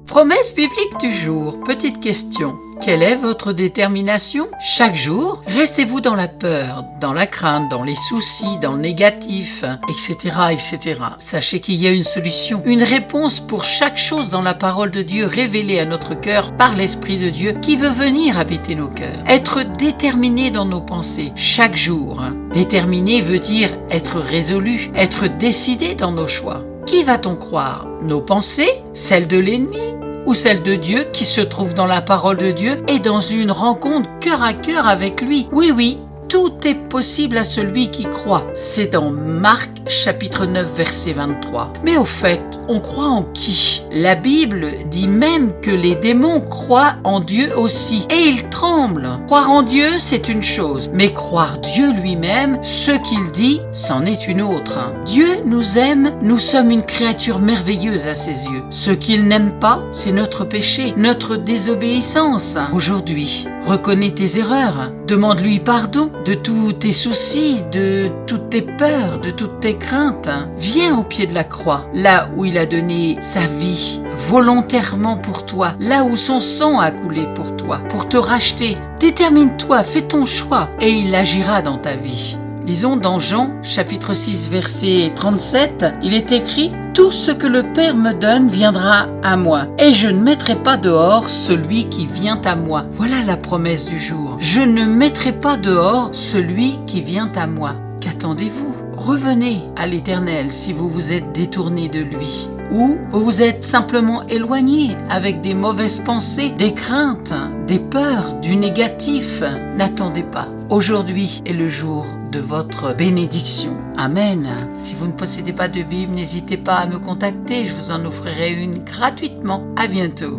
Promesse biblique du jour. Petite question. Quelle est votre détermination? Chaque jour, restez-vous dans la peur, dans la crainte, dans les soucis, dans le négatif, etc., etc. Sachez qu'il y a une solution, une réponse pour chaque chose dans la parole de Dieu révélée à notre cœur par l'Esprit de Dieu qui veut venir habiter nos cœurs. Être déterminé dans nos pensées chaque jour. Déterminé veut dire être résolu, être décidé dans nos choix. Qui va-t-on croire? Nos pensées? Celles de l'ennemi? Ou celle de Dieu qui se trouve dans la parole de Dieu et dans une rencontre cœur à cœur avec lui. Oui, tout est possible à celui qui croit. C'est dans Marc chapitre 9 verset 23. Mais au fait, on croit en qui? La Bible dit même que les démons croient en Dieu aussi et ils tremblent. Croire en Dieu, c'est une chose, mais croire Dieu lui-même, ce qu'il dit, c'en est une autre. Dieu nous aime, nous sommes une créature merveilleuse à ses yeux. Ce qu'il n'aime pas, c'est notre péché, notre désobéissance. Aujourd'hui, reconnais tes erreurs, demande-lui pardon de tous tes soucis, de toutes tes peurs, de toutes tes craintes. Viens au pied de la croix, là où il a donné sa vie volontairement pour toi, là où son sang a coulé pour toi, pour te racheter. Détermine-toi, fais ton choix et il agira dans ta vie. Lisons dans Jean chapitre 6 verset 37, il est écrit « Tout ce que le Père me donne viendra à moi, et je ne mettrai pas dehors celui qui vient à moi. » Voilà la promesse du jour. Je ne mettrai pas dehors celui qui vient à moi. Qu'attendez-vous? Revenez à l'Éternel si vous vous êtes détourné de lui. Ou vous vous êtes simplement éloigné avec des mauvaises pensées, des craintes, des peurs, du négatif. N'attendez pas. Aujourd'hui est le jour de votre bénédiction. Amen. Si vous ne possédez pas de Bible, n'hésitez pas à me contacter. Je vous en offrirai une gratuitement. À bientôt.